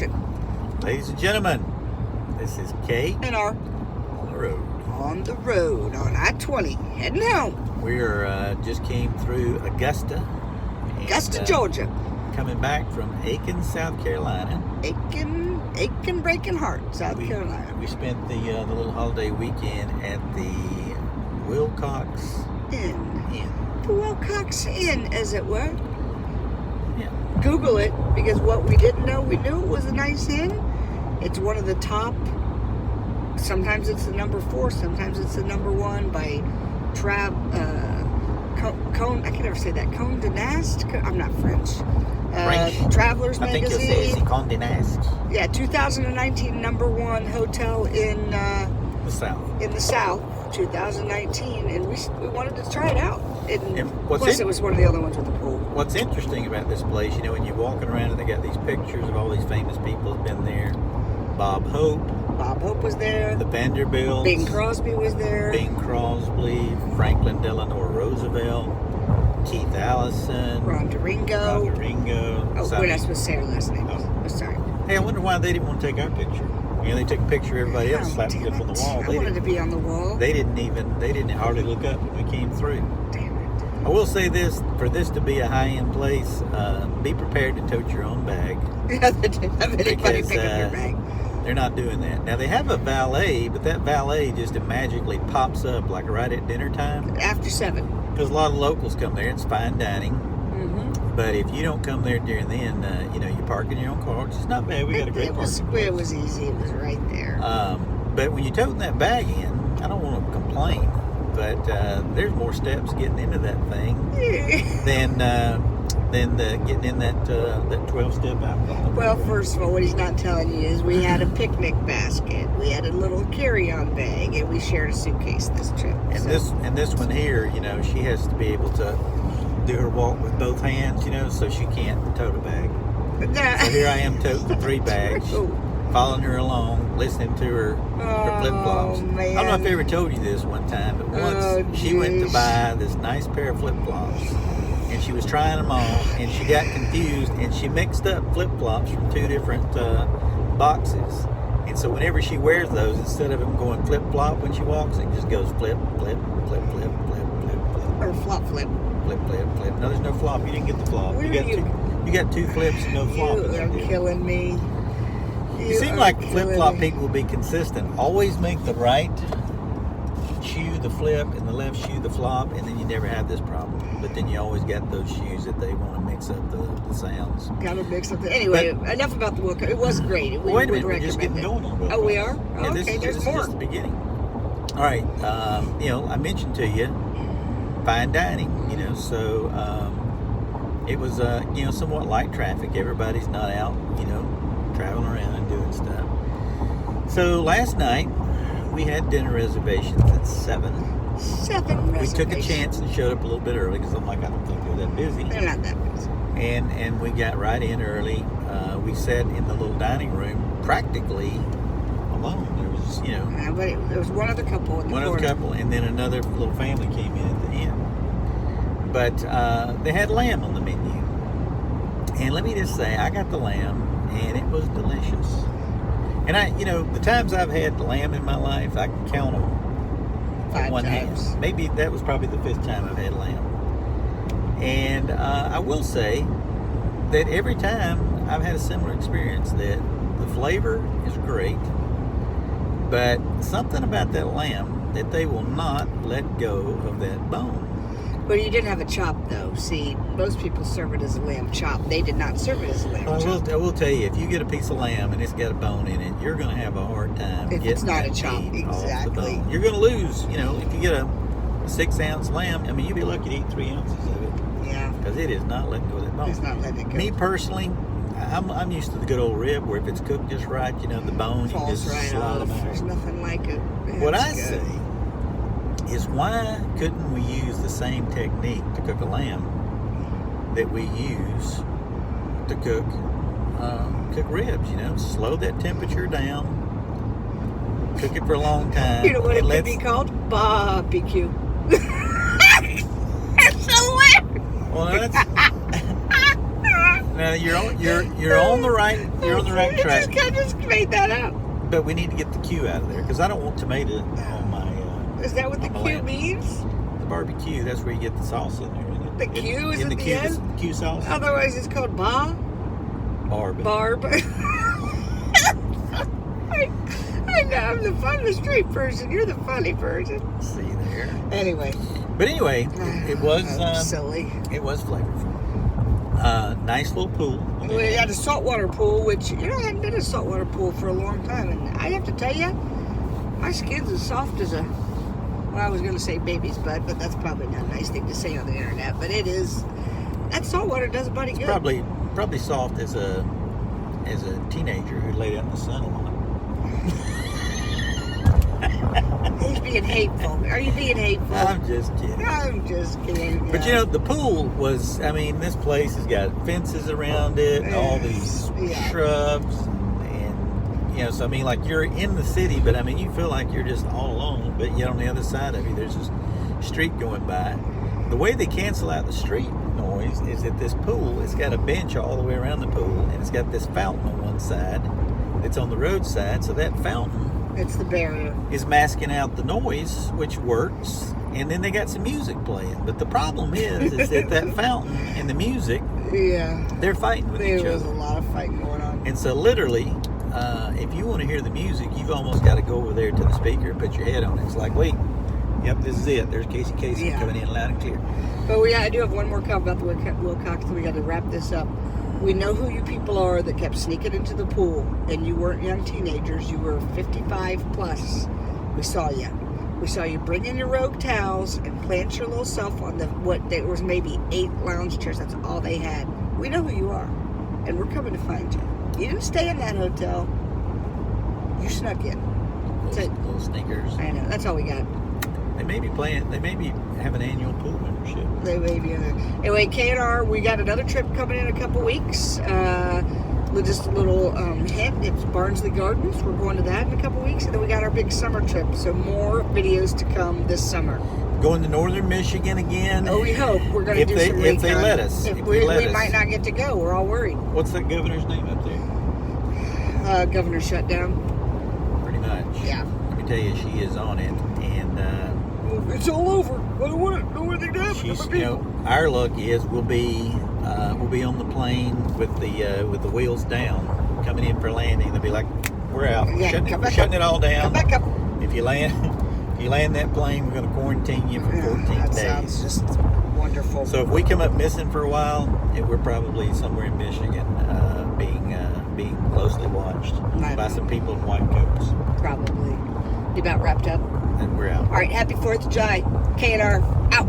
Action. Ladies and gentlemen, this is Kate And our on the road. On I-20, heading home. We are just came through Augusta. And, Augusta, Georgia. Coming back from Aiken, South Carolina. Aiken, breaking heart, South Carolina. We spent the little holiday weekend at the Willcox Inn. Inn. The Willcox Inn, as it were. Yeah. Google it, because what we didn't know, we knew it was a nice inn. It's one of the top. Sometimes it's the number 4, sometimes it's the number 1 by Cone. I can never say that. Condé Nast. I'm not French. Travelers I think magazine. you'll say it's Condé Nast. Yeah, 2019 number 1 hotel in The South. in the South. 2019, and we wanted to try it out. And Plus, it was one of the other ones with the pool. What's interesting about this place, you know, when you're walking around and they got these pictures of all these famous people who've been there. Bob Hope was there. The Vanderbilts. Bing Crosby was there. Bing Crosby, Franklin Delano Roosevelt, Keith Allison, Ron Ringo. Oh, we're not supposed to say our last names. Oh, sorry. Hey, I wonder why they didn't want to take our picture. You know, they took a picture of everybody else, slapped it up on the wall. I wanted to be on the wall. They didn't hardly look up when we came through. Damn it. I will say this, for this to be a high-end place, be prepared to tote your own bag. Yeah, anybody pick up your bag. They're not doing that. Now, they have a valet, but that valet just magically pops up like right at dinner time. After 7. Because a lot of locals come there. It's fine dining. Mm-hmm. But if you don't come there during then, you know, you park in your own car, which is not bad. We got a great parking place. It was easy. It was right there. But when you're toting that bag in, I don't want to complain, but there's more steps getting into that thing than getting in that 12-step out. Well, first of all, what he's not telling you is we had a picnic basket, we had a little carry-on bag, and we shared a suitcase this trip. And this one here, you know, she has to be able to do her walk with both hands, you know, so she can't tote a bag. So here I am toting the 3 bags, following her along, listening to her flip-flops. Man. I don't know if I ever told you this one time, but once she went to buy this nice pair of flip-flops, and she was trying them on, and she got confused, and she mixed up flip-flops from 2 different boxes. And so whenever she wears those, instead of them going flip-flop when she walks, it just goes flip, flip, flip, flip, flip, flip, flip. Or flop flip. Flip, flip, flip. No, there's no flop. You didn't get the flop. You got 2 flips and no flop. You are killing me. You seem like flip-flop people will be consistent. Always make the right shoe the flip and the left shoe the flop, and then you never have this problem. But then you always got those shoes that they want to mix up the sounds. Got to mix up anyway, enough about the Willcox. It was great. Wait a minute, we're just getting going on Willcox. Oh, we are? Yeah, Okay, there's more. This is just the beginning. All right, you know, I mentioned to you fine dining, you know, so it was, you know, somewhat light traffic. Everybody's not out, you know, traveling around and doing stuff. So last night, we had dinner reservations at 7. 7 reservations. We took a chance and showed up a little bit early because I'm like, I don't think they're that busy. They're not that busy. And we got right in early. We sat in the little dining room practically alone. There was, you know, but there was one other couple in the one corner. other couple, and then another little family came in at the end. But they had lamb on the menu. And let me just say, I got the lamb, and it was delicious. And you know, the times I've had lamb in my life, I can count them 5 on one times. hand. Maybe that was probably the 5th time I've had lamb. And I will say that every time I've had a similar experience, that the flavor is great, but something about that lamb that they will not let go of that bone. But you didn't have a chop, though. See, most people serve it as a lamb chop. They did not serve it as a lamb chop. I will tell you, if you get a piece of lamb and it's got a bone in it, you're going to have a hard time If getting it's not that a chop, meat off the exactly. bone. You're going to lose, you know, if you get a 6-ounce lamb, I mean, you'd be lucky to eat 3 ounces of it. Yeah. Because it is not letting go of that bone. It's not letting it go. Me personally, I'm used to the good old rib where if it's cooked just right, you know, the bone, you Falls just right slide off. them out. There's nothing like it. What I It's good. say is, why couldn't we use the same technique to cook a lamb that we use to cook ribs? You know, slow that temperature down, cook it for a long time. You know what it could be called? Barbecue. That's hilarious. Well, Now you're on the right track. I just made that up. But we need to get the Q out of there because I don't want tomato on my. Is that what the Q means? The barbecue. That's where you get the sauce in there. Isn't it? The Q is in the Q, end? the Q sauce. Otherwise, it's called Barb. Barb. I'm the street person. You're the funny person. See there. Anyway. But anyway, it was silly. It was flavorful. Nice little pool. We had a saltwater pool, which I hadn't been in a saltwater pool for a long time, and I have to tell you, my skin's as soft as a. Well, I was going to say baby's butt, but that's probably not a nice thing to say on the internet. But it is. That saltwater does a body good. Probably soft as a teenager who laid out in the sun a lot. He's being hateful. Are you being hateful? I'm just kidding. But the pool was, this place has got fences around it and all these shrubs and so like you're in the city, but you feel like you're just all alone, but yet on the other side of you there's this street going by. The way they cancel out the street noise is that this pool, it's got a bench all the way around the pool and it's got this fountain on one side. It's on the roadside, so that fountain, it's the barrier, is masking out the noise, which works. And then they got some music playing. But the problem is that fountain and the music, they're fighting with each other. There was a lot of fighting going on. And so literally, if you want to hear the music, you've almost got to go over there to the speaker and put your head on it. It's like, wait, yep, this is it. There's Casey coming in loud and clear. But I do have one more comment about the Willcox, and we got to wrap this up. We know who you people are that kept sneaking into the pool, and you weren't young teenagers. You were 55 plus. We saw you. We saw you bring in your Rogue towels and plant your little self on there was maybe 8 lounge chairs. That's all they had. We know who you are, and we're coming to find you. You didn't stay in that hotel. You snuck in. Little sneakers. I know. That's all we got. They may be have an annual pool membership. They may be. Anyway, K&R, we got another trip coming in a couple weeks. Just a little hint, it's Barnsley Gardens. We're going to that in a couple weeks. And then we got our big summer trip. So more videos to come this summer. Going to northern Michigan again. Oh, we hope. We're going to do some if they let us. We might not get to go. We're all worried. What's that governor's name up there? Governor Shutdown. Pretty much. Yeah. Let me tell you, she is on it. And it's all over. I don't want to know where they're going. She's, our luck is we'll be on the plane with the wheels down, coming in for landing. They'll be like, we're out. Yeah, shutting it all down. Come back up. If you land that plane, we're going to quarantine you for 14 that days. Sounds just wonderful. So if we come up missing for a while, we're probably somewhere in Michigan, being closely watched by some people in white coats. Probably. You about wrapped up? And we're out. All right. Happy 4th of July. K&R out.